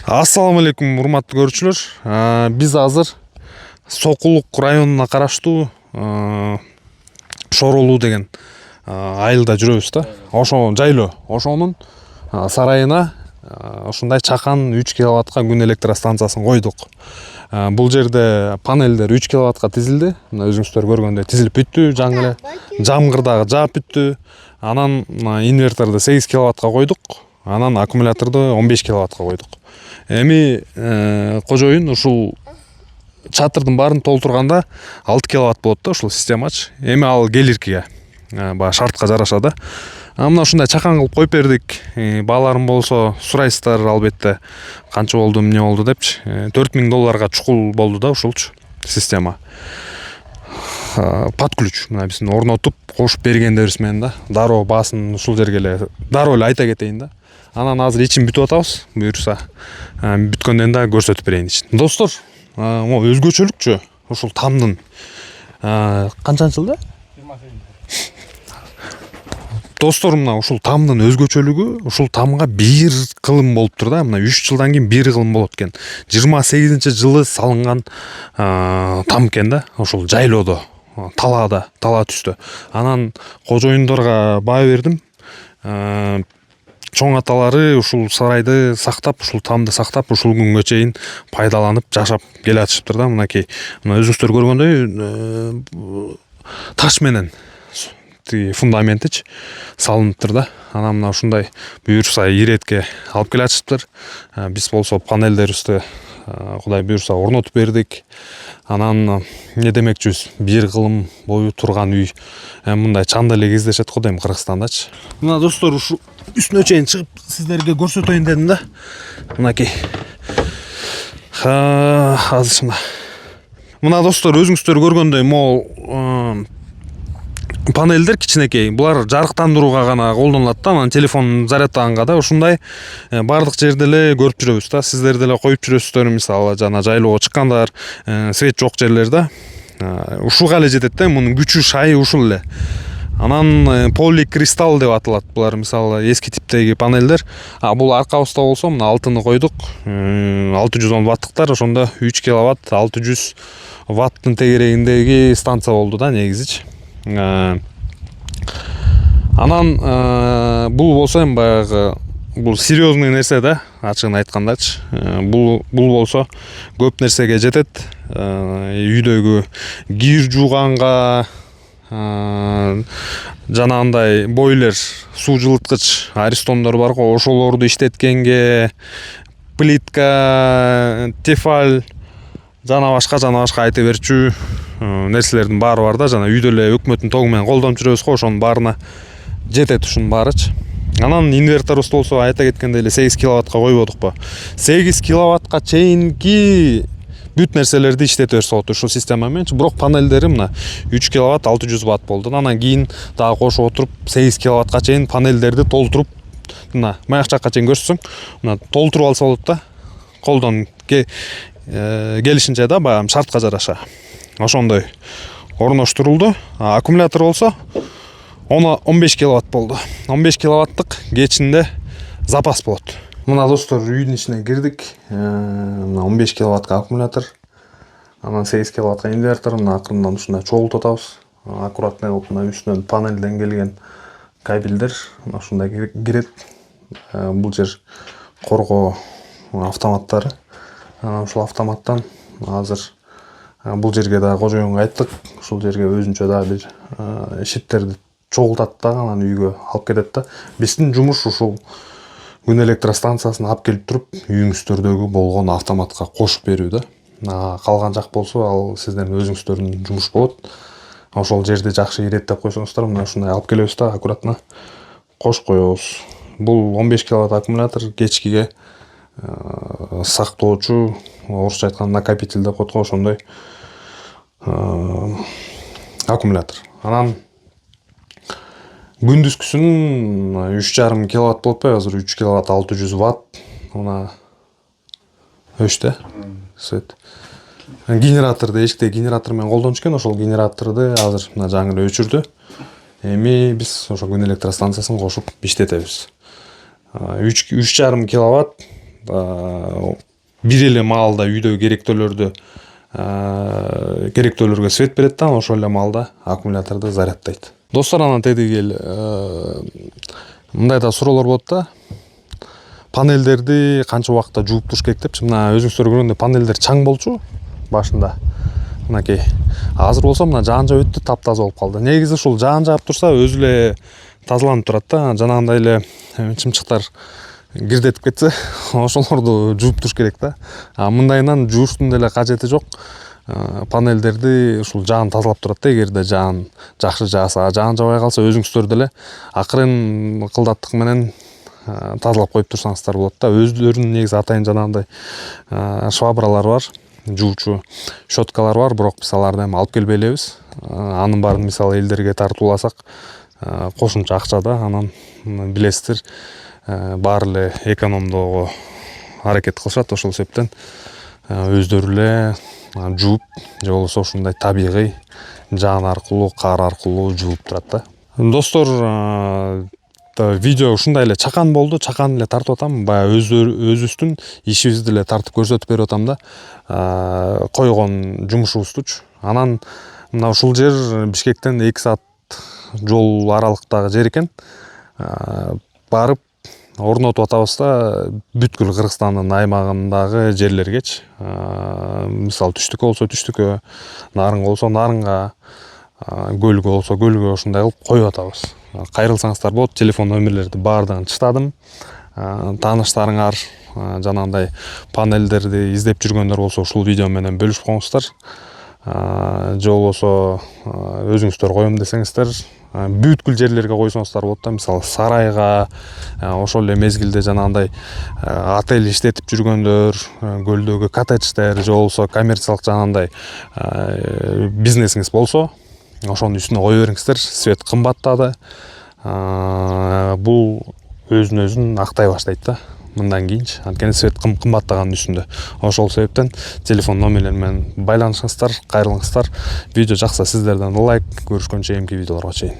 Ассаламу алейкум, урматтуу көрүүчүлөр. Биз азыр Сокулук районуна караштуу Шоролуу деген айылда жүрөбүз да. Ошо жайлоо. Ошонун сарайына ушундай чакан 3 киловаттка күн электростанциясын койдук. Бул жерде панелдер 3 киловаттка тизилди. Мына өзүңүздөр көргөндөй тизилип бүттү, жаңы эле жамгырдагы жаап бүттү. Анан инверторду 8 киловаттка койдук. Анан аккумуляторду 15 киловаттка койдук. Эми кожоюн ушул чатырдын баарын толтурганда 6 киловатт болот да ушул системачы. Эми ал келиркиге баягы шартка жараша да. Мына ушундай чакан кылып коюп бердик. Бааларым болсо сурайсыздар албетте канча болду, эмне болду депчи. $4000 чукул болду да ушулчу система. Под ключ мына биздин орнотуп кошуп бергендерибиз менен да. Дароо баасын ушул жерге эле дароо эле айта кетейин да. Анан азыр ичин бүтүп атабыз. Буюрса бүткөндөн да көрсөтүп берейин ичин. Достор, могу өзгөчөлүкчү ушул тамдын канчанчы жылда? 28. Достор, мына ушул тамдын өзгөчөлүгү ушул тамга бир кылым болуптур да. Мына 3 жылдан кийин бир кылым болот экен. 28-жылы салынган там экен да. Ушул жайлоодо, тала түстө. Анан кожоюндорго баа бердим. Чоң аталары ушул сарайды сактап, ушул тамды сактап, ушул күнгө чейин пайдаланып жашап келатышыптыр да. Мынакей, мына өзүңүздөр көргөндөй таш менен фундаментич салыныптыр да. Анан мына ушундай буюрса иретке алып келатышыптыр. Биз болсо панелдерибизди Кудай буюрса орнотуп бердик. Анан эмне демекчүбүз, бир кылым бою турган үй мындай чанда эле кездешет го дейм Кыргызстандачы. Мына достор, ушу үстүнө чейин чыгып сиздерге көрсөтөйүн дедим да. Мынакей. Азыр мына достор, өзүңүздөр көргөндөй могу панелдер кичинекей. Булар жарыктандырууга гана колдонулат да. Анан телефон зарядтаганга да ушундай бардык жерде эле көрүп жүрөбүз да. Сиздер деле коюп жүрөсүздөр, мисалы жана жайлоого чыккандар, свет жок жерлер да. Ушуга эле жетет да. Мунун күчү шайы ушул эле. Анан поликристалл деп аталат. Булар мисалы эски типтеги панелдер. Бул аркабызда болсо мына алтыны койдук. 610 ваттыктар, ошондо 3 киловатт 600 ваттын тегерегиндеги станция болду да негизичи. Анан бул болсо эми баягы бул серьезный нерсе да, ачыгын айткандачы. Бул болсо көп нерсеге жетет. Үйдөгү кир жууганга, жанагындай бойлер, суу жылыткыч аристондор бар го, ошолорду иштеткенге, плитка, тефаль, жана башка айта берчү нерселердин баары бар да. Жана үйдө эле өкмөттүн тогу менен колдонуп жүрөбүз го, ошонун баарына жетет ушунун баарычы. Анан инверторубуз болсо айта кеткендей эле 8 киловаттка койбодукпу. 8 киловаттка чейинки бүт нерселерди иштете берсе болот ушул система мененчи. Бирок панелдери мына 3 киловатт 600 ватт болду. Анан кийин дагы кошуп отуруп 8 киловаттка чейин панелдерди толтуруп, мына маяк жакка чейин көрсөтсөң, мына толтуруп алса болот да. Колдон келишинче да, баягы шартка жараша ошондой орноштурулду. Аккумулятор болсо 15 киловатт болду. 15 киловаттык кечинде запас болот. Мына достор, үйдүн ичине кирдик. Мына 15 киловаттка аккумулятор, анан 8 киловаттка инвертор. Мына акырындан ушундай чогултуп атабыз. Аккуратный кылып мына үстүнөн панелден келген кабелдер мына ушундай кирет. Бул жер коргоо автоматтары. Анан ушул автоматтан азыр бул жерге да кожоюнга айттык. Ушул жерге өзүнчө да бир шиттерди чогултат да, анан үйгө алып кетет да. Биздин жумуш ушул күн электростанциясын алып келип туруп үйүңүздөрдөгү болгон автоматка кошуп берүү да. Калган жак болсо ал сиздердин өзүңүздөрдүн жумуш болот. Ошол жерди жакшы иреттеп койсоңуздар, мына ушундай алып келебиз да, аккуратно кошуп коебуз. Бул 15 киловатт аккумулятор кечкиге сактоочу, орусча айтканда накопитель деп коет го, ошондой аккумулятор. Анан күндүзгүсүн 3,5 киловатт болуппайбы, азыр 3 киловатт 600 ватт. Мына өчтө свет. Генераторду эшикте генератор менен колдонуш экен, ошол генераторду азыр мына жаңы эле өчүрдү. Эми биз ошо күн электростанциясын кошуп иштетебиз. 3,5 киловатт бир эле маалда үйдө керектөөлөргө свет берет да, ошол эле маалда аккумуляторду заряддайт. Достор, анан тедиги мындай да суроолор болот да. Панелдерди канча убакытта жууп туруш керек депчи. Мына өзүңүздөр көргөндөй панелдер чаң болчу башында. Мынакей. Азыр болсо мына жаан жаап өттү, таптаза болуп калды. Негизи ушул жаан жаап турса өзү эле тазаланып турат да. Жанагындай эле чымчыктар кирдетип кетсе, ошолорду жууп туруш керек да. Мындайынан жууштун деле кажети жок. Панелдерди ушул жаан тазалап турат да. Эгерде жаан жакшы жааса, жаан жабай калса өзүңүздөр деле акырын кылдаттык менен тазалап коюп турсаңыздар болот да. Өздөрүнүн негизи атайын жанагындай швабралар бар, жуучу щеткалар бар, бирок биз аларды эми алып келбей элебиз. Анын баарын мисалы элдерге тартууласак кошумча акча да, анан билесиздер баары эле экономдоого аракет кылышат. Ошол себептен өздөрү эле жууп же болбосо ушундай табигый жаан аркылуу, кар аркылуу жууп турат да. Достор, видео ушундай эле чакан болду, чакан эле тартып атам. Баягы өзүбүздүн ишибизди эле тартып көрсөтүп берип атам да. Койгон жумушубуздучу. Анан мына ушул жер Бишкектен 2 саат жол аралыктагы жер экен. Барып орнотуп атабыз да, бүткүл Кыргызстандын аймагындагы жерлергечи. Мисалы түштүккө болсо түштүккө, нарынга болсо нарынга, көлгө болсо көлгө, ушундай кылып коюп атабыз. Кайрылсаңыздар болот. Телефон номерлерди баардыгын чыштадым. Тааныштарыңар жанагындай панелдерди издеп жүргөндөр болсо ушул видео менен бөлүшүп коңуздар. Же болбосо өзүңүздөр коем десеңиздер, бүткүл жерлерге койсоңуздар болот да. Мисалы сарайга, ошол эле мезгилде жанагындай отель иштетип жүргөндөр, көлдөгү коттедждер же болбосо коммерциялык жанагындай бизнесиңиз болсо, ошонун үстүнө кое бериңиздер. Свет кымбаттады. Бул өзүн актай баштайт да мындан кийинчи. Анткени свет кымбаттаганын үстүндө. Ошол себептен телефон номерлер менен байланышыңыздар, кайрылыңыздар. Видео жакса сиздерден лайк. Көрүшкөнчө эмки видеолорго чейин.